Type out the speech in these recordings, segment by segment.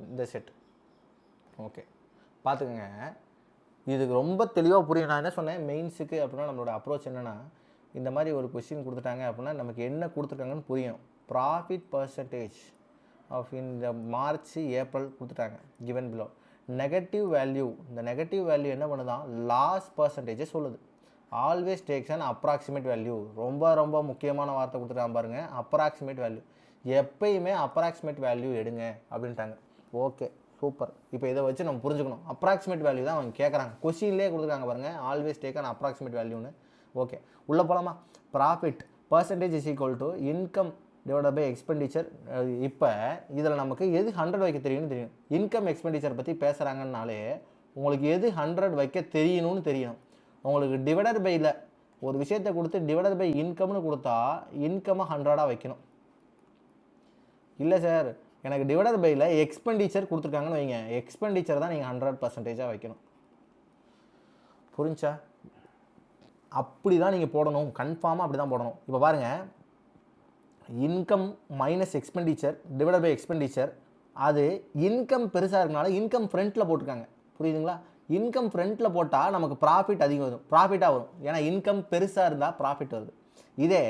இந்த set. Okay, பார்த்துக்கோங்க. இதுக்கு ரொம்ப தெளிவாக புரியும். நான் என்ன சொன்னேன், மெயின்ஸுக்கு அப்படின்னா நம்மளோட அப்ரோச் என்னென்னா, இந்த மாதிரி ஒரு கொஸ்டின் கொடுத்துட்டாங்க அப்படின்னா நமக்கு என்ன கொடுத்துருக்காங்கன்னு புரியும். ப்ராஃபிட் பர்சன்டேஜ் ஆஃப் இந்த மார்ச் ஏப்ரல் கொடுத்துட்டாங்க கிவன் பிலோ. நெகட்டிவ் வேல்யூ, இந்த நெகட்டிவ் வேல்யூ என்ன பண்ணுதான், லாஸ் பர்சன்டேஜை சொல்லுது. Always tax and approximate value. ரொம்ப ரொம்ப முக்கியமான வார்த்தை கொடுத்துட்டாங்க பாருங்கள், அப்ராக்சிமேட் வேல்யூ. எப்பயுமே அப்ராக்சிமேட் வேல்யூ எடுங்க அப்படின்ட்டாங்க. Okay, super. இப்போ இதை வச்சு நம்ம புரிஞ்சுக்கணும், அப்ராக்சிமேட் வேல்யூ தான் அவங்க கேட்குறாங்க. கொஸ்டின்லேயே கொடுத்துருக்காங்க பாருங்கள், ஆல்வேஸ் டேக் அண்ட் அப்ராக்சிமேட் வேல்யூன்னு. ஓகே, உள்ளே போகலாமா? Profit percentage is equal to income divide by expenditure. இப்போ இதில் நமக்கு எது 100 வைக்க தெரியும்னு தெரியும். இன்கம் எக்ஸ்பெண்டிச்சர் பற்றி பேசுகிறாங்கன்னாலே உங்களுக்கு எது 100 வைக்க தெரியணும்னு தெரியணும். உங்களுக்கு டிவைடட் பையில் ஒரு விஷயத்தை கொடுத்து டிவைடட் பை இன்கம்னு கொடுத்தா இன்கம்மை 100ஆக வைக்கணும். இல்லை சார், எனக்கு டிவைடட் பையில் எக்ஸ்பெண்டிச்சர் கொடுத்துருக்காங்கன்னு வைங்க, எக்ஸ்பெண்டிச்சர் தான் நீங்கள் 100% வைக்கணும். புரிஞ்சா? அப்படி தான் நீங்கள் போடணும், கன்ஃபார்மாக அப்படி தான் போடணும். இப்போ பாருங்கள், income minus expenditure divided by expenditure. அது இன்கம் பெருசாக இருக்கனால இன்கம் ஃப்ரண்ட்டில் போட்டிருக்காங்க. புரியுதுங்களா? இன்கம் ஃப்ரண்ட்டில் போட்டால் நமக்கு ப்ராஃபிட் அதிகம் வரும், ப்ராஃபிட்டாக வரும். ஏன்னா இன்கம் பெருசாக இருந்தால் ப்ராஃபிட் வருது. இதே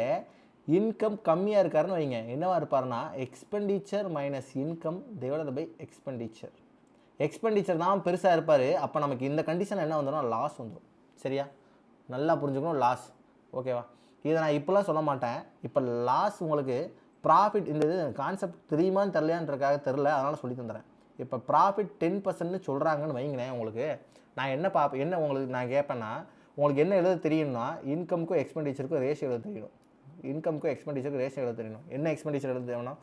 இன்கம் கம்மியாக இருக்காருன்னு வைங்க, என்னவா இருப்பாருன்னா expenditure minus income divided by expenditure. Expenditure தான் பெருசாக இருப்பார். அப்போ நமக்கு இந்த கண்டிஷன் என்ன வந்துடும், லாஸ் வந்துடும். சரியா? நல்லா புரிஞ்சுக்கணும், லாஸ். ஓகேவா? இதை நான் இப்போலாம் சொல்ல மாட்டேன். இப்போ லாஸ் உங்களுக்கு ப்ராஃபிட், இந்த இது கான்செப்ட் தெரியுமான்னு தெரிலையான்றக்காக தெரில, அதனால் சொல்லி தந்துடுறேன். இப்போ ப்ராஃபிட் 10%ன்னு சொல்கிறாங்கன்னு வைங்களேன், உங்களுக்கு நான் என்ன என்ன உங்களுக்கு நான் கேட்பேன்னா, உங்களுக்கு என்ன எழுத தெரியும்னா இன்கமுக்கும் எக்ஸ்பெண்டிச்சருக்கும் ரேஷியோ எழுத தெரியணும். இன்கமுக்கும் எக்ஸ்பெண்டிச்சருக்கு ரேஷியோ எழுத தெரியணும். என்ன எக்ஸ்பெண்டிச்சர் எழுத தேவைன்னா,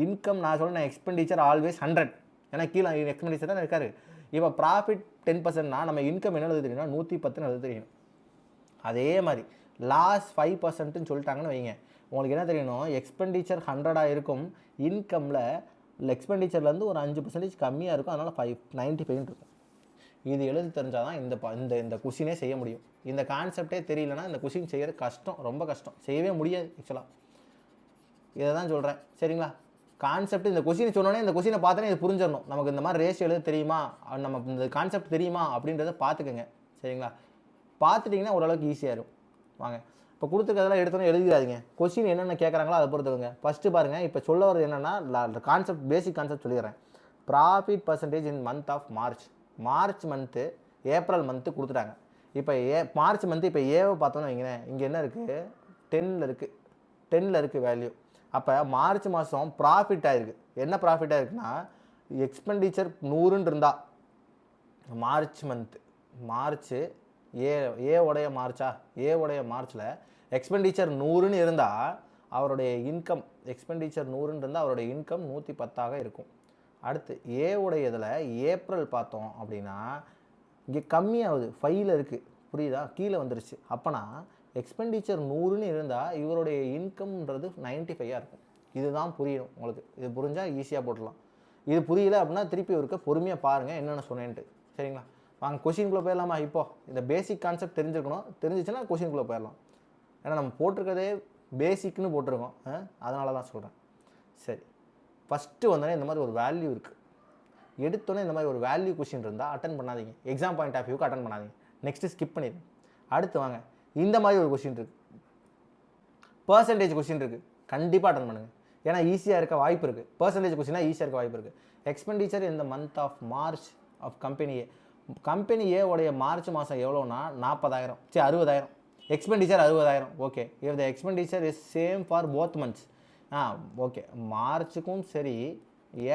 இன்கம் நான் சொல்கிறேன் எக்ஸ்பெண்டிச்சர் ஆல்வேஸ் 100, ஏன்னா கீழே எக்ஸ்பெண்டிச்சர் தான் இருக்காரு. இப்போ ப்ராஃபிட் 10%னா நம்ம இன்கம் என்ன எழுத தெரியும்னா 110ன்னு எழுத தெரியணும். அதே மாதிரி லாஸ் 5%ன்னு சொல்லிட்டாங்கன்னு வைங்க, உங்களுக்கு என்ன தெரியணும், எக்ஸ்பெண்டிச்சர் 100ஆக இருக்கும், இன்கமில் எக்ஸ்பெண்டிச்சர்லேருந்து ஒரு 5% கம்மியாக இருக்கும், அதனால் 95 இருக்கும். இது எழுதி தெரிஞ்சால் தான் இந்த கொஷினே செய்ய முடியும். இந்த கான்செப்டே தெரியலனா இந்த கொஷின் செய்கிறது கஷ்டம், ரொம்ப கஷ்டம், செய்யவே முடியாது ஆக்சுவலாக. இதை தான் சொல்கிறேன். சரிங்களா? கான்செப்ட் இந்த கொஷின் சொன்னோன்னே இந்த கொஷினை பார்த்தோன்னே இது புரிஞ்சிடணும், நமக்கு இந்த மாதிரி ரேஷியோ எழுத தெரியுமா, நம்ம இந்த கான்செப்ட் தெரியுமா அப்படின்றத பார்த்துக்கோங்க. சரிங்களா? பார்த்துட்டிங்கன்னா ஓரளவுக்கு ஈஸியாக இருக்கும். வாங்க, இப்போ கொடுத்துருக்கதெல்லாம் எடுத்தோன்னே எழுதிடாதீங்க. கொஸ்டின் என்னென்ன கேட்குறாங்களோ அதை பொறுத்துக்கோங்க. ஃபஸ்ட்டு பாருங்கள், இப்போ சொல்ல வரது என்னென்னா கான்செப்ட், பேசிக் கான்செப்ட் சொல்லிடுறேன். Profit percentage in month of March month April month கொடுத்துட்டாங்க. இப்போ மார்ச் மந்த்து இப்போ ஏவை பார்த்தோன்னு வைங்களேன், இங்கே என்ன இருக்குது, 10ல் இருக்குது வேல்யூ. அப்போ மார்ச் மாதம் ப்ராஃபிட் ஆகிருக்கு. என்ன ப்ராஃபிட் ஆகிருக்குன்னா, எக்ஸ்பெண்டிச்சர் 100ன்னு இருந்தால் மார்ச் மந்த்து, மார்ச்சு ஏவுடைய மார்ச்சில் எக்ஸ்பெண்டிச்சர் 100ன்னு இருந்தால் அவருடைய இன்கம், எக்ஸ்பெண்டிச்சர் 100ன்னு இருந்தால் அவருடைய இன்கம் 110ஆக இருக்கும். அடுத்து ஏவுடைய இதில் ஏப்ரல் பார்த்தோம் அப்படின்னா இங்கே கம்மியாகுது, 5ல் இருக்குது. புரியுதா? கீழே வந்துருச்சு. அப்போனா எக்ஸ்பெண்டிச்சர் 100ன்னு இருந்தால் இவருடைய இன்கம்ன்றது 95ஆக இருக்கும். இதுதான் புரியணும் உங்களுக்கு. இது புரிஞ்சால் ஈஸியாக போட்டுடலாம். இது புரியல அப்படின்னா திருப்பி இருக்க பொறுமையாக பாருங்கள் என்னென்ன சொன்னேன்ட்டு. சரிங்களா? வாங்க கொஷின்குள்ளே போயிடலாமா? இப்போது இந்த பேசிக் கான்செப்ட் தெரிஞ்சுக்கணும், தெரிஞ்சிச்சுன்னா கொஷின்குள்ளே போயிடலாம். ஏன்னா நம்ம போட்டிருக்கதே பேசிக்னு போட்டிருக்கோம், அதனால தான் சொல்கிறேன். சரி, ஃபஸ்ட்டு வந்தோடனே இந்த மாதிரி ஒரு வேல்யூ இருக்குது. எடுத்தோன்னே இந்த மாதிரி ஒரு வேல்யூ கொஷின் இருந்தால் அட்டன் பண்ணாதீங்க. எக்ஸாம் பாயிண்ட் ஆஃப் வியூக்கு அட்டன் பண்ணாதீங்க, நெக்ஸ்ட்டு ஸ்கிப் பண்ணிடுங்க. அடுத்து வாங்க, இந்த மாதிரி ஒரு கொஷின் இருக்குது, பர்சன்டேஜ் கொஷின் இருக்குது, கண்டிப்பாக அட்டன் பண்ணுங்கள். ஏன்னா ஈஸியாக இருக்க வாய்ப்பு இருக்குது. பர்சன்டேஜ் கொஷினாக ஈஸியாக இருக்க வாய்ப்பு இருக்குது. எக்ஸ்பெண்டிச்சர் இந்த month of March of company A உடைய மார்ச் மாதம் எவ்வளோனா 40,000, 60,000. Expenditure 60,000. Okay, if the expenditure is same for both months. Okay, மார்ச்சுக்கும் சரி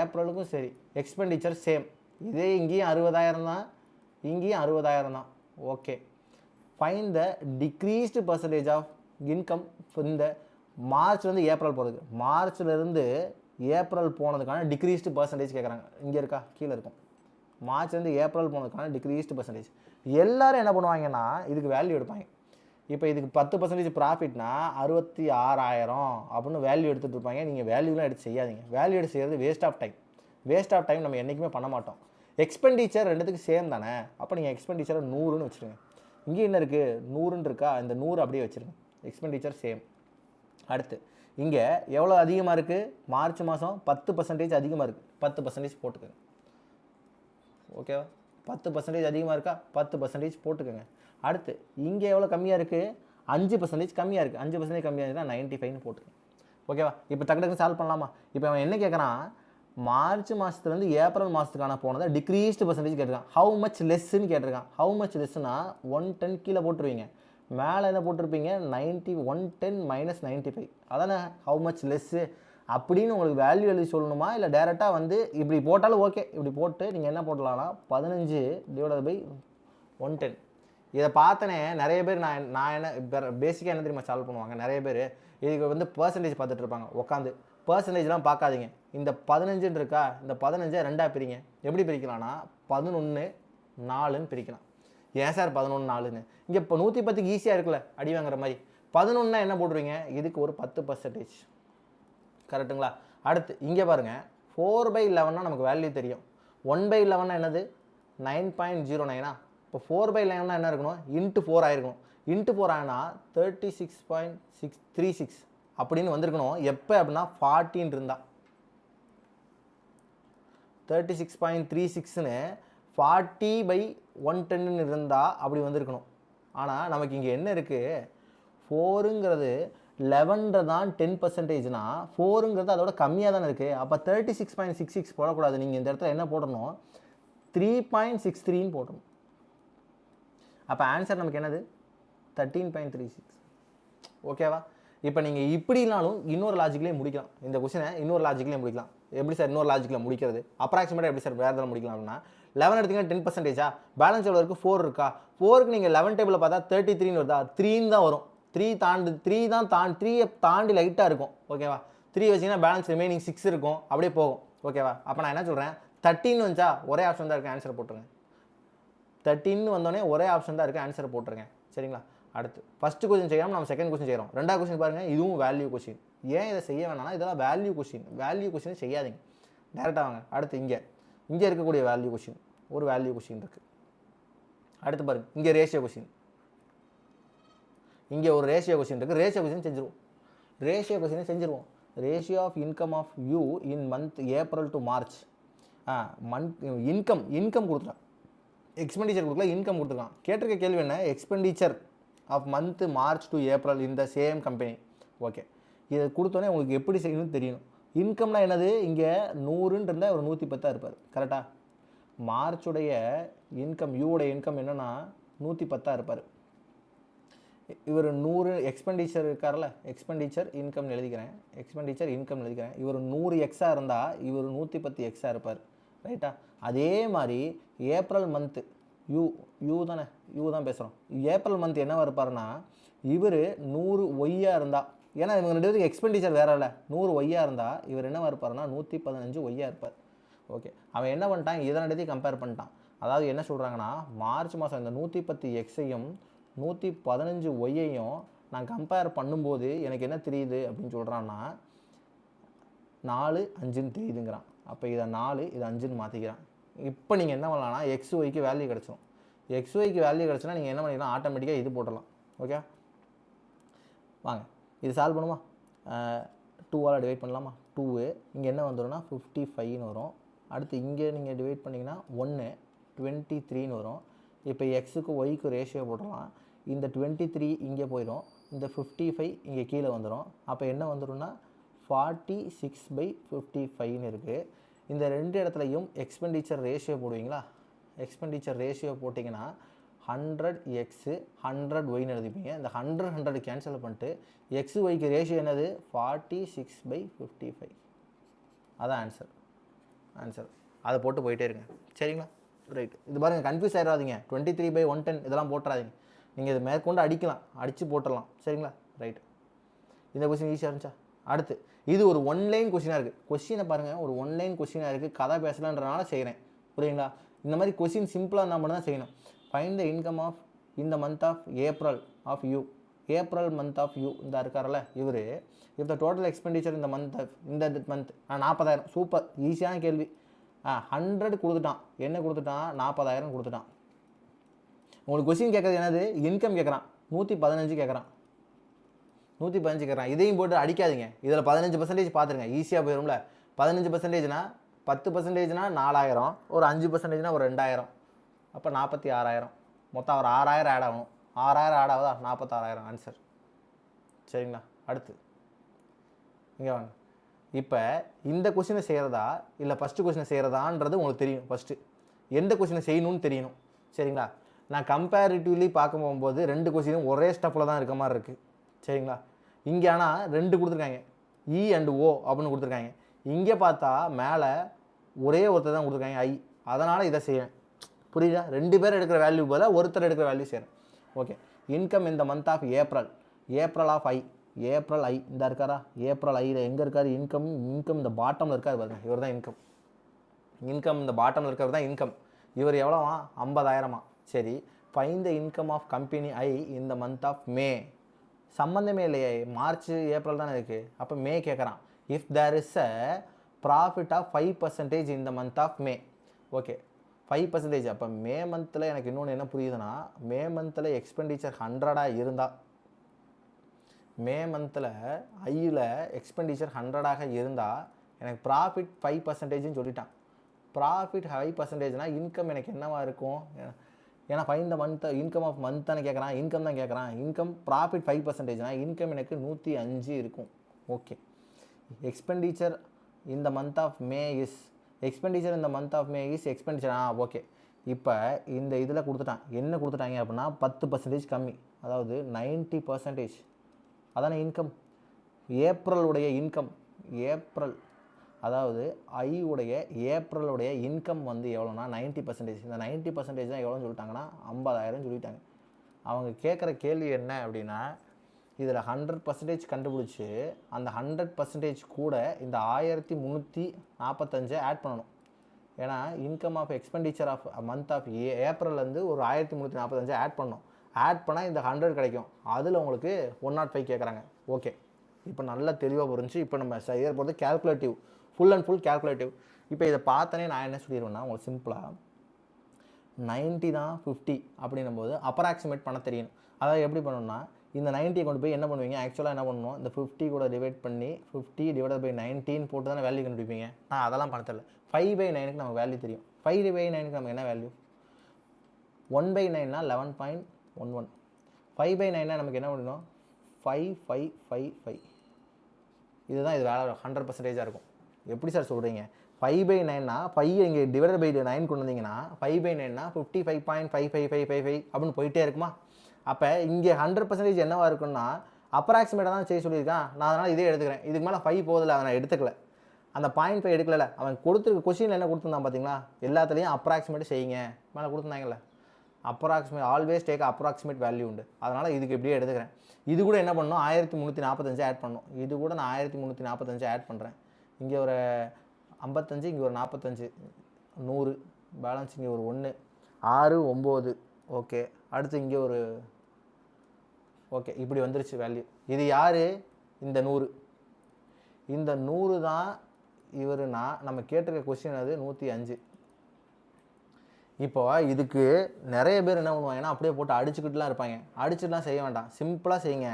ஏப்ரலுக்கும் சரி எக்ஸ்பெண்டிச்சர் சேம். இதே இங்கேயும் 60,000 தான், இங்கேயும் 60,000 தான். Okay, find the decreased percentage of income இந்த மார்ச்லேருந்து ஏப்ரல் போகிறதுக்கு. மார்ச்லேருந்து ஏப்ரல் போனதுக்கான டிக்ரீஸ்டு பர்சன்டேஜ் கேட்குறாங்க. இங்கே இருக்கா? கீழே இருக்கும். மார்ச்லேருந்து ஏப்ரல் போனதுக்கான டிக்ரீஸ்டு பர்சன்டேஜ். எல்லோரும் என்ன பண்ணுவாங்கன்னா இதுக்கு வேல்யூ எடுப்பாங்க. இப்போ இதுக்கு 10% ப்ராஃபிட்னா 66,000 அப்படின்னு வேல்யூ எடுத்துகிட்டு இருப்பாங்க. நீங்கள் வேல்யூலாம் எடுத்து செய்யாதீங்க. வேல்யூ எடுத்து செய்கிறது வேஸ்ட் ஆஃப் டைம். நம்ம என்றைக்குமே பண்ண மாட்டோம். எக்ஸ்பெண்டிச்சர் ரெண்டுத்துக்கு சேம் தானே, அப்போ நீங்கள் எக்ஸ்பெண்டிச்சரை 100ன்னு வச்சுருங்க. இங்கே என்ன இருக்குது, 100ன்னு இருக்கா, இந்த 100 அப்படியே வச்சுருங்க. Expenditure same. அடுத்து இங்கே எவ்வளோ அதிகமாக இருக்குது, மார்ச் மாதம் 10% அதிகமாக இருக்குது, 10% போட்டுக்கோங்க. ஓகேவா? 10% அதிகமாக இருக்கா? 10% போட்டுக்கோங்க. அடுத்து இங்கே எவ்வளோ கம்மியாக இருக்குது? 5% கம்மியாக இருக்குது. 5% கம்மியாக இருக்குன்னா 95ன்னு போட்டுக்கோங்க. ஓகேவா? இப்போ டக்கு டக்குன்னு சால்வ் பண்ணலாமா? இப்போ அவன் என்ன கேட்குறான்? மார்ச் மாதத்துலேருந்து ஏப்ரல் மாதத்துக்கான போனதை டிக்ரீஸ்டு பர்சன்டேஜ் கேட்டிருக்கான். ஹவு மச் லெஸ்ன்னு கேட்டிருக்கான். ஹவு மச் லெஸ்ஸுனா 110 கீழே போட்டுருவீங்க. மேலே என்ன போட்டிருப்பீங்க? 110 மைனஸ் 95. அதானே ஹவு மச் லெஸ்ஸு அப்படின்னு உங்களுக்கு வேல்யூ எழுதி சொல்லணுமா? இல்லை டேரெக்டாக வந்து இப்படி போட்டாலும் ஓகே. இப்படி போட்டு நீங்கள் என்ன போடலாம்னா 15 டிவைடட் பை 110. இதை பார்த்தனே நிறைய பேர் நான் என்ன பேசிக்காக என்ன தெரியுமா சால்வ் பண்ணுவாங்க? நிறைய பேர் இதுக்கு வந்து பர்சன்டேஜ் பார்த்துட்டு இருப்பாங்க உட்காந்து. பர்சன்டேஜ்லாம் பார்க்காதீங்க. இந்த 15 இருக்கா? இந்த 15 ரெண்டாக பிரிங்க. எப்படி பிரிக்கலாம்னா 11 4ன்னு பிரிக்கலாம். ஏன் சார் 11 4ன்னு? இங்கே இப்போ 110க்கு ஈஸியாக இருக்குல்ல அடி வாங்குற மாதிரி. 11னா என்ன போடுவீங்க? இதுக்கு ஒரு 10%. கரெக்டுங்களா? அடுத்து இங்கே பாருங்கள், 4/11னா நமக்கு வேல்யூ தெரியும். 1/11னா என்னது? 9.09. இப்போ 4/11னா என்ன இருக்கணும்? இன்ட்டு 4 ஆயிருக்கணும். இன்ட்டு 4 ஆனா 36.636 அப்படின்னு வந்திருக்கணும். எப்போ அப்படின்னா 40 இருந்தா 36.36ன்னு 40/110 இருந்தால் அப்படி வந்திருக்கணும். ஆனால் நமக்கு இங்கே என்ன இருக்குது? 4ங்கிறது 11 தான் 10%னா 4ங்கிறது அதோட கம்மியாக தானே இருக்குது. அப்போ 36.66 போடக்கூடாது. நீங்கள் இந்த இடத்துல என்ன போடணும்? 3.63ன்னு போடணும். அப்போ ஆன்சர் நமக்கு என்னது? 13.36. ஓகேவா? இப்போ நீங்கள் இப்படினாலும் இன்னொரு லாஜிக்லேயே முடிக்கலாம். இந்த கொஸ்டினை இன்னொரு லாஜிக்லேயே முடிக்கலாம். எப்படி சார் இன்னொரு லாஜிக்கில் முடிக்கிறது? அப்ராக்சிமேட்டாக எப்படி சார் வேறு எதாவது முடிக்கலாம் அப்படின்னா 11 எடுத்திங்கன்னா 10%. பேலன்ஸ் எவ்வளோ இருக்குது? 4 இருக்கா? 4க்கு நீங்கள் 11 டேபிளில் பார்த்தா 33ன்னு வருதா? 3 தான் வரும். 3 தான் 3 தாண்டி லைட்டாக இருக்கும். ஓகேவா? 3 வச்சிங்கன்னா பேலன்ஸ் ரிமைனிங் 6 இருக்கும். அப்படியே போகும். ஓகேவா? அப்போ நான் என்ன சொல்கிறேன்? 13 வந்துச்சா ஒரே ஆப்ஷன் தான் இருக்குது, ஆன்சர் போட்டுருங்க. 13 வந்தோடனே ஒரே ஆப்ஷன் தான் இருக்குது, ஆன்சர் போட்டுருங்க. சரிங்களா? அடுத்து ஃபஸ்ட்டு கொஸ்டின் செய்யாமல் நம்ம செகண்ட் கொஸ்டின் செய்கிறோம். ரெண்டாவது கொஸ்டின் பாருங்கள், இதுவும் வேல்யூ கொஸ்டின். ஏன் இதை செய்ய வேணாம்னா இதெல்லாம் வேல்யூ கொஸ்டின். வேல்யூ கொஸ்டின் செய்யாதீங்க, டேரெக்டாக வாங்க. அடுத்து இங்கே இருக்கக்கூடிய வேல்யூ கொஸ்டின், ஒரு வேல்யூ கொஸ்டின் இருக்குது. அடுத்து பாருங்கள், இங்கே ரேஷியோ கொஸ்டின். இங்கே ஒரு ரேஷியோ கொஸ்டின் இருக்குது. ரேஷியோ கொஸ்டின் செஞ்சுருவோம். Ratio of income of U in month April to March. Income கொடுத்துட்டான், எக்ஸ்பெண்டிச்சர் கொடுக்கல, இன்கம் கொடுத்துருக்கான். கேட்டிருக்க கேள்வி என்ன? Expenditure of month March to April இந்த சேம் கம்பெனி. ஓகே, இதை கொடுத்தோன்னே உங்களுக்கு எப்படி செய்யணும்னு தெரியணும். இன்கம்னா என்னது? இங்கே 100ன்னு இருந்தால் ஒரு 110 இருப்பார். கரெக்டாக? மார்ச்சுடைய இன்கம், யூவோட இன்கம் என்னென்னா 110 இருப்பார். இவர் 100 எக்ஸ்பெண்டிச்சர் இருக்கார்ல, எக்ஸ்பெண்டிச்சர் இன்கம்னு எழுதிக்கிறேன். இவர் 100 எக்ஸாக இருந்தால் இவர் 110 எக்ஸாக இருப்பார். ரைட்டா? அதே மாதிரி ஏப்ரல் மந்த்து யூ தான் பேசுகிறோம். ஏப்ரல் மந்த் என்ன இருப்பாருன்னா இவர் 100 ஒய்யாக இருந்தால், ஏன்னா இவங்க 2 பேருக்கு எக்ஸ்பெண்டிச்சர் வேற இல்லை, 100 ஒய்யாக இருந்தால் இவர் என்ன இருப்பாருன்னா 115 ஒய்யாக இருப்பார். ஓகே, அவன் என்ன பண்ணிட்டான்? இதை 2 கம்பேர் பண்ணிட்டான். அதாவது என்ன சொல்கிறாங்கன்னா, மார்ச் மாதம் இந்த 110 எக்ஸையும் 115 ஒய்யையும் நான் கம்பேர் பண்ணும்போது எனக்கு என்ன தெரியுது அப்படின்னு சொல்கிறான்னா 4 5ன்னு தெரியுதுங்கிறான். அப்போ இதை 4 இதை 5ன்னு மாற்றிக்கிறான். இப்போ நீங்கள் என்ன பண்ணலாம்னா எக்ஸ் ஒய்க்கு வேல்யூ கிடச்சிடும். எக்ஸ் ஒய்க்கு வேல்யூ கிடச்சுன்னா நீங்கள் என்ன பண்ணிக்கலாம்? ஆட்டோமேட்டிக்காக இது போட்டலாம். ஓகே, வாங்க இது சால்வ் பண்ணுமா? 2ஆல் டிவைட் பண்ணலாமா? 2 இங்கே என்ன வந்துடும்னா 55ன்னு வரும். அடுத்து இங்கே நீங்கள் டிவைட் பண்ணிங்கன்னா 1 23ன்னு வரும். இப்போ எக்ஸுக்கு ஒய்க்கு ரேஷியோ போடலாம். இந்த 23 இங்கே போயிடும், இந்த 55 இங்கே கீழே வந்துடும். அப்போ என்ன வந்துடும்னா 46/55ன்னு இருக்குது. இந்த 2 இடத்துலையும் எக்ஸ்பெண்டிச்சர் ரேஷியோ போடுவீங்களா? எக்ஸ்பெண்டிச்சர் ரேஷியோ போட்டிங்கன்னா 100x 100y எழுதிப்பீங்க. இந்த 100 கேன்சல் பண்ணிட்டு எக்ஸ் ஒய்க்கு ரேஷியோ என்னது? 46/55. அதான் ஆன்சர். அதை போட்டு போயிட்டே இருங்க. சரிங்களா? ரைட். இது பாருங்கள், கன்ஃபியூஸ் ஆகிடாதீங்க. 23/110 இதெல்லாம் போட்டுறாதீங்க. நீங்கள் இதை மேற்கொண்டு அடிச்சு போட்டுடலாம். சரிங்களா? ரைட். இந்த கொஸ்டின் ஈஸியாக இருந்துச்சா? அடுத்து இது ஒரு 1 லைன் கொஸ்டினாக இருக்குது. கொஸ்டினை பாருங்கள், ஒரு 1 லைன் கொஸ்டினாக இருக்குது. கதை பேசலான்றனால செய்கிறேன், புரியுங்களா? இந்த மாதிரி கொஸ்டின் சிம்பிளாக இருந்தால் மட்டும் தான் செய்யணும். ஃபைண்ட் த இன்கம் ஆஃப் இந்த month of April of you. April month of you இந்த இருக்கார்ல இவர். இஃப் த டோட்டல் எக்ஸ்பெண்டிச்சர் இந்த மந்த் 40,000. சூப்பர், ஈஸியான கேள்வி. 100 கொடுத்துட்டான். என்ன கொடுத்துட்டான்? 40,000 கொடுத்துட்டான். உங்களுக்கு கொஸ்டின் கேட்குறது என்னது? இன்கம் கேட்குறான். 115 கேட்குறான். இதையும் போட்டு அடிக்காதீங்க. இதில் 15% பார்த்துருங்க, ஈஸியாக போயிடும்ல. 15%னா 10%னா 4000, ஒரு 5%னா ஒரு 2000, அப்போ 46,000. மொத்தம் ஒரு 6,000 ஆட் ஆகணும். 6,000 ஆட் ஆகுதா? 46,000 ஆன்சர். சரிங்களா? அடுத்து இங்கே வாங்க. இப்போ இந்த கொஸ்டினை செய்கிறதா இல்லை ஃபஸ்ட்டு கொஸ்டினை செய்கிறதான்றது உங்களுக்கு தெரியும். ஃபஸ்ட்டு எந்த கொஸ்டினை செய்யணும்னு தெரியணும். சரிங்களா? நான் கம்பேரிட்டிவ்லி பார்க்க போகும்போது 2 கொஸ்டினும் ஒரே ஸ்டெப்பில் தான் இருக்க மாதிரி இருக்குது. சரிங்களா? இங்கே ஆனால் 2 கொடுத்துருக்காங்க, இ அண்ட் ஓ அப்படின்னு கொடுத்துருக்காங்க. இங்கே பார்த்தா மேலே ஒரே ஒருத்தர் தான் கொடுத்துருக்காங்க, ஐ. அதனால் இதை செய்யணும். புரியுதா? 2 பேர் எடுக்கிற வேல்யூ போல ஒருத்தர் எடுக்கிற வேல்யூ செய்கிறேன். ஓகே. இன்கம் இந்த month of April of I, April I இந்த இருக்காரா? ஏப்ரல் ஐயில் எங்கே இருக்கார்? இன்கம் இந்த பாட்டமில் இருக்கார் பாருங்க, இவர் தான் இன்கம். இந்த பாட்டமில் இருக்கிறவர் தான் இன்கம். இவர் எவ்வளோவா? 50,000. சரி, find the income of company ஐ இந்த மந்த் ஆஃப் மே. சம்மந்தமே இல்லையே, மார்ச் ஏப்ரல் தானே இருக்குது. அப்போ மே கேட்குறான். If there is a profit of 5% இந்த மந்த் ஆஃப் மே. ஓகே, 5%. அப்போ மே மந்தில் எனக்கு இன்னொன்று என்ன புரியுதுன்னா, மே மந்தில் எக்ஸ்பெண்டிச்சர் 100 இருந்தால், மே மந்தில் ஐயில் எக்ஸ்பெண்டிச்சர் 100 இருந்தால் எனக்கு ப்ராஃபிட் 5%ன்னு சொல்லிட்டான். ப்ராஃபிட் 5%னா இன்கம் எனக்கு என்னவா இருக்கும்? ஏன்னா find the month income of month தானே கேட்குறான், இன்கம் தான் கேட்குறான். இன்கம் ப்ராஃபிட் 5%னா இன்கம் எனக்கு 105 இருக்கும். ஓகே. எக்ஸ்பெண்டிச்சர் இந்த month of May is expenditure. Okay. இப்போ இந்த இதில் கொடுத்துட்டான், என்ன கொடுத்துட்டாங்க அப்படின்னா 10% கம்மி, அதாவது 90%. அதானே இன்கம். ஏப்ரலுடைய இன்கம், அதாவது ஐயுடைய ஏப்ரலுடைய இன்கம் வந்து எவ்வளோனா 90%. இந்த 90% தான் எவ்வளோன்னு சொல்லிட்டாங்கன்னா 50,000 சொல்லிட்டாங்க. அவங்க கேட்குற கேள்வி என்ன அப்படின்னா, இதில் 100% கண்டுபிடிச்சி அந்த 100% கூட இந்த 1345 ஆட் பண்ணணும். ஏன்னா income of expenditure of month of ஏப்ரல்லேருந்து ஒரு 1345 ஆட் பண்ணணும். ஆட் பண்ணால் இந்த 100 கிடைக்கும். அதில் உங்களுக்கு 105 கேட்குறாங்க. ஓகே, இப்போ நல்லா தெளிவாக புரிஞ்சு. இப்போ நம்ம செய்ய போகிறது calculative, full and full calculative. இப்போ இதை பார்த்தனே நான் என்ன சொல்லிடுவேன்னா, உங்களுக்கு சிம்பிளாக 90 தான் 50 அப்படின்னும் போது அப்ராக்சிமேட் பண்ண தெரியணும். அதாவது எப்படி பண்ணணும்னா, இந்த 90 கொண்டு போய் என்ன பண்ணுவீங்க, ஆக்சுவலாக என்ன பண்ணணும், இந்த 50 கூட டிவைட் பண்ணி 50 டிவைட் பை 19 போட்டு தானே வேல்யூ கண்டுபிடிப்பீங்க. நான் அதெல்லாம் பண்ண தெரியல. 5/9க்கு நமக்கு வேல்யூ தெரியும். 5/9க்கு நமக்கு என்ன வேல்யூ? 1/9னா 11.11. 5/9னா நமக்கு என்ன பண்ணணும்? 5555. இதுதான் இது வேலை 100%ஆக இருக்கும். எப்படி சார் சொல்கிறீங்க? 5/9னா 5 இங்கே டிவைடட் பை 9 கொண்டு வந்தீங்கன்னா 5/9னா 55.5555 அப்படின்னு போயிட்டே இருக்குமா? அப்போ இங்கே 100% என்னவா இருக்குன்னா அப்ராக்சிமேட்டாக தான் செய்ய சொல்லியிருக்கான். நான் அதனால் இதே எடுத்துக்கிறேன். இதுக்கு மேலே 5 போதில்லை, அதை நான் எடுத்துக்கல. அந்த 0.5 எடுக்கல. அவன் கொடுத்துருக்க கொஸ்டினில் என்ன கொடுத்துருந்தான் பார்த்தீங்களா? எல்லாத்துலேயும் அப்ராக்சிமேட் செய்யுங்க மேலே கொடுத்துருந்தாங்கல்ல. ஆல்வேஸ் டேக் அப்ராக்சிமேட் வேல்யூ உண்டு. அதனால் இதுக்கு இப்படியே எடுத்துக்கிறேன். இது கூட என்ன பண்ணணும்? 1345 ஆட் பண்ணணும். இது கூட நான் 1345 ஆட் பண்ணுறேன். இங்கே ஒரு 55, இங்கே ஒரு 45, 100 பேலன்ஸ், இங்கே ஒரு 1, 6, 9. ஓகே, அடுத்து இங்கே ஒரு ஓகே, இப்படி வந்துருச்சு வேல்யூ. இது யார்? இந்த 100. இந்த 100 தான் இவருனா நம்ம கேட்டிருக்க கொஸ்டின் அது 105. இப்போ இதுக்கு நிறைய பேர் என்ன பண்ணுவாங்கன்னா, அப்படியே போட்டு அடிச்சுக்கிட்டுலாம் இருப்பாங்க. அடிச்சுட்டுலாம் செய்ய வேண்டாம், சிம்பிளாக செய்யுங்க.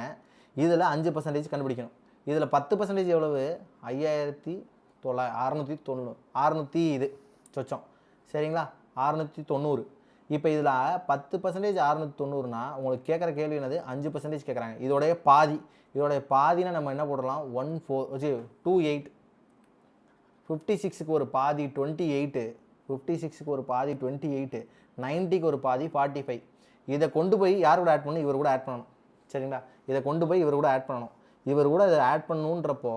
இதில் 5% கண்டுபிடிக்கணும். இதில் 10% எவ்வளவு? 5,690. இது சொச்சம். சரிங்களா? 690. இப்போ இதில் 10% 690னா உங்களுக்கு கேட்குற கேள்வி என்னது? 5% கேட்குறாங்க. இதோடைய பாதினா நம்ம என்ன போடலாம்? 28. 56க்கு ஒரு பாதி 28, 56க்கு ஒரு பாதி 28, 90க்கு ஒரு பாதி 45. இதை கொண்டு போய் யார் கூட ஆட் பண்ணணும்? இவர் கூட ஆட் பண்ணணும். சரிங்களா? இதை கொண்டு போய் இவர் கூட ஆட் பண்ணணும். இவர் கூட அதை ஆட் பண்ணணுன்றப்போ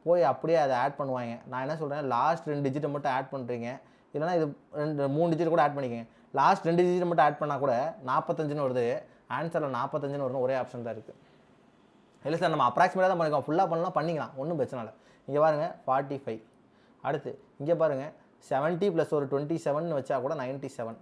போய் அப்படியே அதை ஆட் பண்ணுவாங்க. நான் என்ன சொல்கிறேன், லாஸ்ட் 2 டிஜிட்டை மட்டும் ஆட் பண்ணுறீங்க, இல்லைனா இது 3 டிஜிட் கூட ஆட் பண்ணிக்கோங்க. லாஸ்ட் 2 டிஜிட் மட்டும் ஆட் பண்ணால் கூட 45ன்னு வருது. ஆன்சரில் 45ன்னு வருது. ஒரே ஆப்ஷன் தான் இருக்குது. இல்லை சார், நம்ம அப்ராக்சிமேட்டாக தான் பண்ணிக்கலாம், ஃபுல்லாக பண்ணலாம், பண்ணிக்கலாம், ஒன்றும் பிரச்சனை இல்லை. இங்கே பாருங்கள் 45. அடுத்து இங்கே பாருங்கள் 70 + ஒரு 27 வச்சா கூட 97.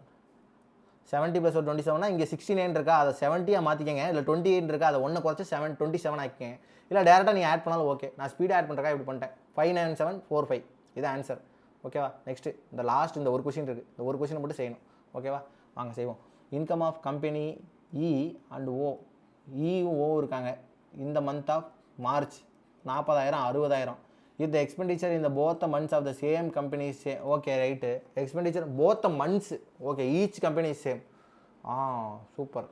70 + ஒரு 27னா இங்கே 69 இருக்கா, அதை 70 மாற்றிக்கங்க. இல்லை 28 இருக்கா, அதை 1 குறைச்சி 27 ஆக்கிக்கங்க. இல்லை டேரெக்டாக நீங்கள் ஆட் பண்ணாலும் ஓகே. நான் ஸ்பீடாக ஆட் பண்ணுறக்கா இப்படி பண்ணிட்டேன். 59745 இது ஆன்சர். ஓகேவா? நெக்ஸ்ட்டு இந்த லாஸ்ட் இந்த ஒரு கொஸ்டின் இருக்குது, இந்த ஒரு கொஸ்டினை மட்டும் செய்யணும். ஓகேவா? வாங்க செய்வோம். Income of company E and O. E O இருக்காங்க. இந்த month of March 40,000 60,000. if the expenditure in the both the months of the same company is same. Okay, right. Expenditure both the months. Okay, each company is same. Super.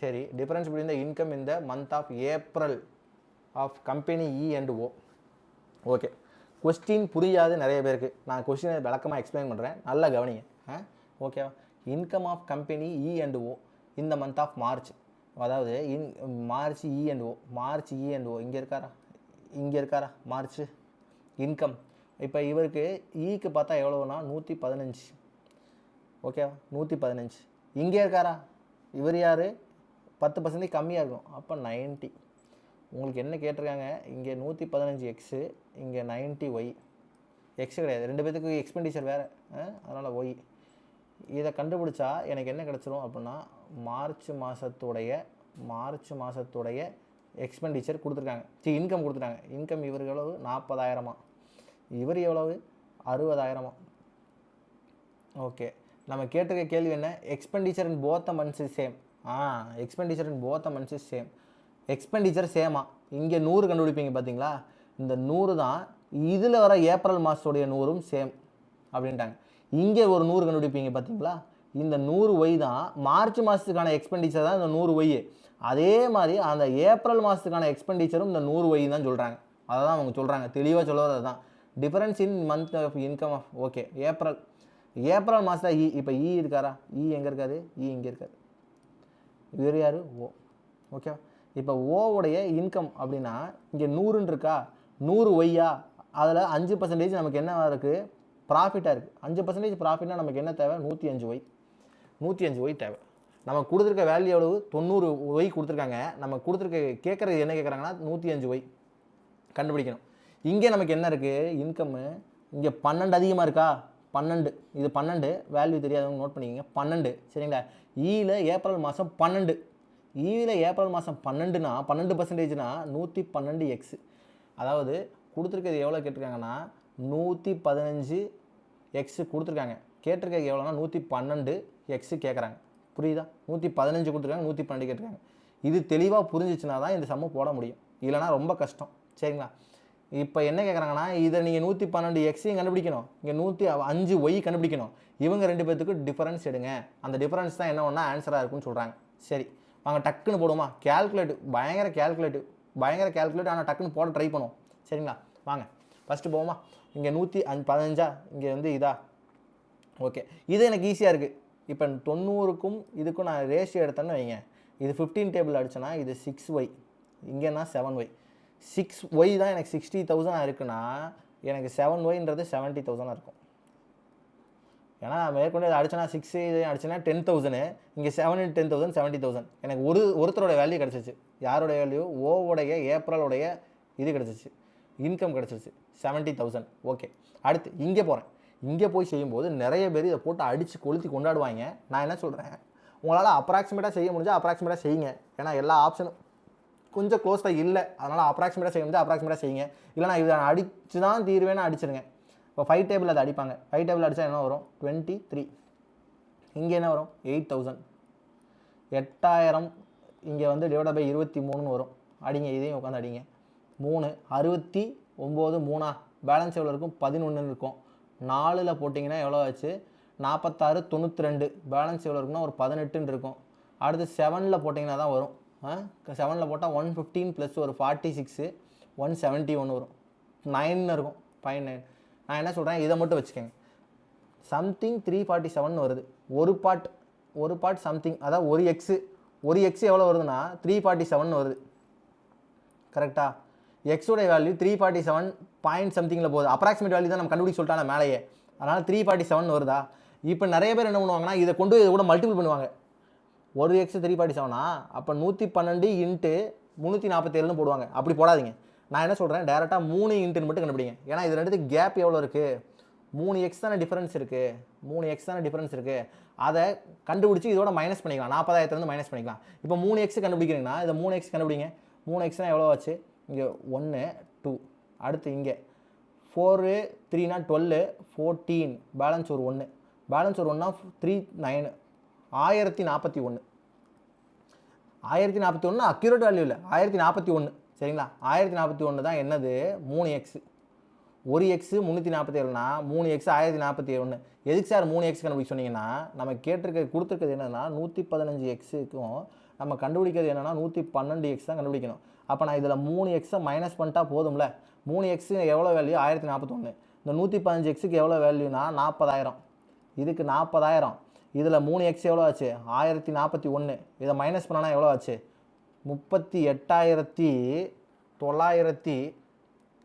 சரி, difference between the income in the month of April of company E and O. Okay, question புரியாது நிறைய பேருக்கு. நான் கொஸ்டினை விளக்கமாக explain பண்ணுறேன், நல்லா கவனிங்க. ஓகேவா? Income of company E and O இந்த மந்த் ஆஃப் மார்ச், அதாவது March E and O, March E and O இங்கே இருக்காரா மார்ச் இன்கம். இப்போ இவருக்கு ஈக்கு பார்த்தா எவ்வளோனா 115. ஓகேவா? 115. இங்கே இருக்காரா? இவர் யார்? 10% கம்மியாக இருக்கும். அப்போ 90. உங்களுக்கு என்ன கேட்டிருக்காங்க? இங்கே 115 எக்ஸு, இங்கே 90 ஒய். எக்ஸ் கிடையாது, ரெண்டு பேத்துக்கு எக்ஸ்பெண்டிச்சர் வேறு, அதனால் ஒய். இதை கண்டுபிடிச்சா எனக்கு என்ன கிடச்சிரும் அப்படின்னா, மார்ச் மாதத்துடைய எக்ஸ்பெண்டிச்சர் கொடுத்துருக்காங்க, இன்கம் கொடுத்துட்டாங்க. இன்கம் இவருக்கு எவ்வளவு? 40,000. இவர் எவ்வளவு? 60,000. ஓகே, நம்ம கேட்டிருக்க கேள்வி என்ன? Expenditure in both the months is same. Expenditure in both the months is same. Expenditure சேமா. இங்கே 100 கண்டுபிடிப்பீங்க பார்த்தீங்களா? இந்த 100 தான் இதில் வர ஏப்ரல் மாதத்துடைய 100ம் சேம் அப்படின்ட்டாங்க. இங்கே ஒரு 100 கண்டுபிடிப்பீங்க பார்த்தீங்களா? இந்த 100 ஒய் தான் மார்ச் மாதத்துக்கான எக்ஸ்பெண்டிச்சர் தான் இந்த 100 ஒய். அதே மாதிரி அந்த ஏப்ரல் மாதத்துக்கான எக்ஸ்பெண்டிச்சரும் இந்த 100 ஒய் தான் சொல்கிறாங்க. அதை தான் அவங்க சொல்கிறாங்க, தெளிவாக சொல்லுறது தான். Difference in month of income of. Okay, April மாதத்தில் இ. இப்போ இ இருக்காரா? இ எங்கே இருக்காது? இ இங்கே இருக்காது. இவர் யார்? ஓ. ஓகேவா? இப்போ ஓவுடைய இன்கம் அப்படின்னா இங்கே 100ன்னு இருக்கா, 100 ஒய்யா, அதில் 5% நமக்கு என்ன இருக்குது? ப்ராஃபிட்டாக இருக்குது. 5% ப்ராஃபிட்னா நமக்கு என்ன தேவை? 105 ஒய். 105 ஒய் தேவை. நம்ம கொடுத்துருக்க வேல்யூ எவ்வளவு? 90 ஒய் கொடுத்துருக்காங்க. நம்ம கொடுத்துருக்க கேட்குறது என்ன கேட்குறாங்கன்னா 105 ஒய் கண்டுபிடிக்கணும். இங்கே நமக்கு என்ன இருக்குது? இன்கம்மு இங்கே 12 அதிகமாக இருக்கா? 12. இது 12, வேல்யூ தெரியாதவங்க நோட் பண்ணிக்கோங்க. 12 சரிங்களா? ஈயில் ஏப்ரல் மாதம் 12. ஈவில் ஏப்ரல் மாதம் 12னா 12%னா 112 எக்ஸு. அதாவது கொடுத்துருக்கிறது எவ்வளோ கேட்டிருக்காங்கன்னா 115 எக்ஸு கொடுத்துருக்காங்க. கேட்டிருக்கிறது எவ்வளோனா 112 எக்ஸு கேட்குறாங்க. புரியுதா? 115 கொடுத்துருக்காங்க, 112 கேட்டிருக்காங்க. இது தெளிவாக புரிஞ்சிச்சுனா தான் இந்த சம்மு போட முடியும், இல்லைனா ரொம்ப கஷ்டம். சரிங்களா? இப்போ என்ன கேட்குறாங்கன்னா, இதை நீங்கள் 112 எக்ஸையும் கண்டுபிடிக்கணும், இங்கே 105 ஒய் கண்டுபிடிக்கணும். இவங்க ரெண்டு பேர்த்துக்கு டிஃபரன்ஸ் எடுங்க. அந்த டிஃபரன்ஸ் தான் என்ன ஒன்றா ஆன்சராக இருக்குன்னு சொல்கிறாங்க. சரி வாங்க டக்குன்னு போடுவோமா? பயங்கர கேல்குலேட் ஆனால் டக்குன்னு போட ட்ரை பண்ணுவோம். சரிங்களா? வாங்க ஃபஸ்ட்டு போவோமா? இங்கே 115 இங்கே வந்து இதா? ஓகே, இது எனக்கு ஈஸியாக இருக்குது. இப்போ 90க்கும் இதுக்கும் நான் ரேஷியோ எடுத்தேன்னு வைங்க. இது 15 டேபிள் அடிச்சேன்னா இது 6y, இங்கேனா 7y. 6y தான் எனக்கு 60,000 இருக்குன்னா எனக்கு 7yன்றது 70,000 இருக்கும். ஏன்னா மேற்கொண்டு இதை அடிச்சேன்னா 6 அடிச்சேன்னா 10,000, இங்கே 7 × 10,000 70,000. எனக்கு ஒருத்தரோட வேல்யூ கிடச்சிச்சு. யாரோடைய வேல்யூ? ஓவுடைய ஏப்ரலுடைய இது கிடச்சிச்சு, இன்கம் கிடச்சிருச்சு 70,000. ஓகே, அடுத்து இங்கே போகிறேன். இங்கே போய் செய்யும்போது நிறைய பேர் இதை போட்டு அடித்து கொளுத்தி கொண்டாடுவாங்க. நான் என்ன சொல்கிறேன், உங்களால் அப்ராக்சிமேட்டாக செய்ய முடிஞ்சால் அப்ராக்சிமேட்டாக செய்யுங்க. ஏன்னா எல்லா ஆப்ஷனும் கொஞ்சம் க்ளோஸாக இல்லை, அதனால் அப்ராக்சிமேட்டாக செய்ய முடிஞ்சால் அப்ராக்சிமேட்டாக செய்யுங்க. இல்லைனா இதை அடித்து தான் தீர்வேன்னு அடிச்சிருங்க. இப்போ 5 டேபிள் அதை அடிப்பாங்க. 5 டேபிள் அடித்தா என்ன வரும்? 23. இங்கே என்ன வரும்? 8,000. 8,000 இங்கே வந்து டிவைட் பை 23ன்னு வரும். அடிங்க, இதையும் உட்காந்து அடிங்க. 3 69 3 பேலன்ஸ் எவ்வளோ இருக்கும்? 11 இருக்கும். 4ல் போட்டிங்கன்னா எவ்வளோ ஆச்சு? 46 92. பேலன்ஸ் எவ்வளோ இருக்குன்னா ஒரு 18 இருக்கும். அடுத்து 7ல் போட்டிங்கன்னா தான் வரும். 7ல் போட்டால் 115 ப்ளஸ் ஒரு 46 171 வரும். 9 இருக்கும், 59. நான் என்ன சொல்கிறேன், இதை மட்டும் வச்சுக்கோங்க. சம்திங் 347 வருது. ஒரு பார்ட் சம்திங், அதாவது ஒரு எக்ஸு எவ்வளோ வருதுன்னா 347 வருது. கரெக்டாக? எக்ஸோடைய வேல்யூ 347 பாயிண்ட் சம்திங்கில் போகுது. அப்ராக்சிமேட் வேல்யூ தான் நம்ம கண்டுபிடிச்சி சொல்லிட்டாங்க மேலேயே. அதனால் 347 வருதா? இப்போ நிறைய பேர் என்ன பண்ணுவாங்கன்னா, இதை கொண்டு இதை கூட மல்டிபிள் பண்ணுவாங்க. ஒரு எக்ஸ் 347 அப்போ 112 × 347ன்னு போடுவாங்க. அப்படி போடாதீங்க. நான் என்ன சொல்கிறேன், டேரெக்டாக 3 இன்ட்டுன்னு மட்டும் கண்டுபிடிங்க. ஏன்னா இது ரெண்டுத்துக்கு கேப் எவ்வளோ இருக்குது? 3x தானே டிஃபரன்ஸ் இருக்குது. 3x தானே டிஃபரன்ஸ் இருக்குது. அதை கண்டுபிடிச்சி இதோட மைனஸ் பண்ணிக்கலாம். 40,000 மைனஸ் பண்ணிக்கலாம். இப்போ 3x கண்டுபிடிக்கிறீங்கன்னா இதை 3x கண்டுபிடிங்க. 3xனா எவ்வளோ ஆச்சு? இங்கே 1 2. அடுத்து இங்கே 4 3னா 12 14. பேலன்ஸ் ஒரு 1. பேலன்ஸ் ஒரு 1னா 3 9. 1041. 1041 அக்யூரேட் வேல்யூ இல்லை, 1041. சரிங்களா? 1041 தான் என்னது? 3x. ஒரு எக்ஸு 347னா 3x 1041. எதுக்கு சார் 3x கண்டுபிடிக்க சொன்னீங்கன்னா, நம்ம கொடுத்துருக்கிறது என்னன்னா 115xக்கும் நம்ம கண்டுபிடிக்கிறது என்னன்னா 112x தான் கண்டுபிடிக்கணும். அப்போ நான் இதில் 3xை மைனஸ் பண்ணிட்டா போதும்ல. 3x எவ்வளோ வேல்யூ 1041. இந்த 115xக்கு எவ்வளோ வேல்யூனா 40,000. இதுக்கு 40,000. இதில் 3x எவ்வளோ ஆச்சு 1041. இதை மைனஸ் பண்ணனா எவ்வளோ ஆச்சு 38,900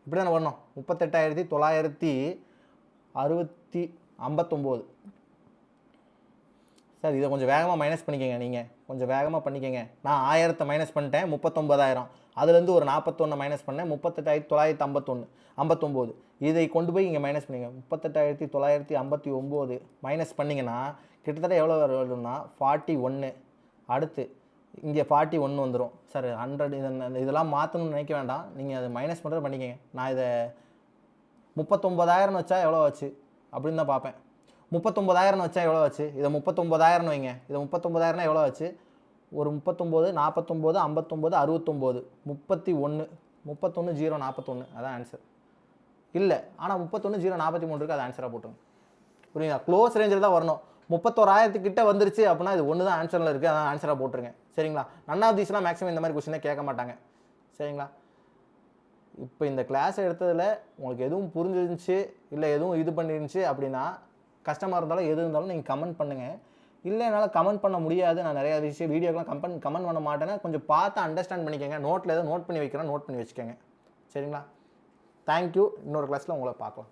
இப்படி தானே வரணும். 38,959. சார் இதை கொஞ்சம் வேகமாக மைனஸ் பண்ணிக்கங்க. நீங்கள் கொஞ்சம் வேகமாக பண்ணிக்கங்க. நான் 1000 மைனஸ் பண்ணிட்டேன் 39,000. அதுலேருந்து ஒரு 41 மைனஸ் பண்ணேன் 38,959. இதை கொண்டு போய் இங்கே மைனஸ் பண்ணிங்க. 38,959 மைனஸ் பண்ணிங்கன்னா கிட்டத்தட்ட எவ்வளோ வரும்னா 41. அடுத்து இங்கே 41 வந்துடும். சார் 100 இதெல்லாம் மாற்றணும்னு நினைக்க வேண்டாம். நீங்கள் அதை மைனஸ் பண்ணுறது பண்ணிக்கங்க. நான் இதை 39,000 வச்சா எவ்வளோ ஆச்சு அப்படின்னு தான் பார்ப்பேன். 39,000 வச்சா எவ்வளோ ஆச்சு? இதை 39,000 வைங்க. இதை 39,000 எவ்வளோ ஆச்சு? ஒரு 39, 49, 59, 69, 31, 31,041 அதான் ஆன்சர். இல்லை ஆனால் 31,043 இருக்குது. அது ஆன்சராக போட்டுருங்க. புரியுங்களா? க்ளோஸ் ரேஞ்சில் தான் வரணும். 31,000 கிட்ட வந்துருச்சு அப்படின்னா இது ஒன்று தான் ஆன்சரில் இருக்குது. அதான் ஆன்சராக போட்டுருங்க. சரிங்களா? நன் ஆஃப் தீஸ்லாம் மேக்ஸிமம் இந்த மாதிரி கொஸ்டினே கேட்க மாட்டாங்க. சரிங்களா? இப்போ இந்த கிளாஸ் எடுத்ததில் உங்களுக்கு எதுவும் புரிஞ்சிருந்துச்சு இல்லை எதுவும் இது பண்ணிருந்துச்சு அப்படின்னா, கஷ்டமாக இருந்தாலும் எது இருந்தாலும் நீங்கள் கமெண்ட் பண்ணுங்கள். இல்லை என்னால் கமெண்ட் பண்ண முடியாது, நான் நிறையா விஷயம் வீடியோக்கெலாம் கமெண்ட் பண்ண மாட்டேன்னா கொஞ்சம் பார்த்து அண்டர்ஸ்டாண்ட் பண்ணிக்கோங்க. நோட்டில் எதாவது நோட் பண்ணி வைக்கிறேன், நோட் பண்ணி வச்சுக்கோங்க. சரிங்களா? தேங்க்யூ. இன்னொரு கிளாஸில் உங்களை பார்க்கலாம்.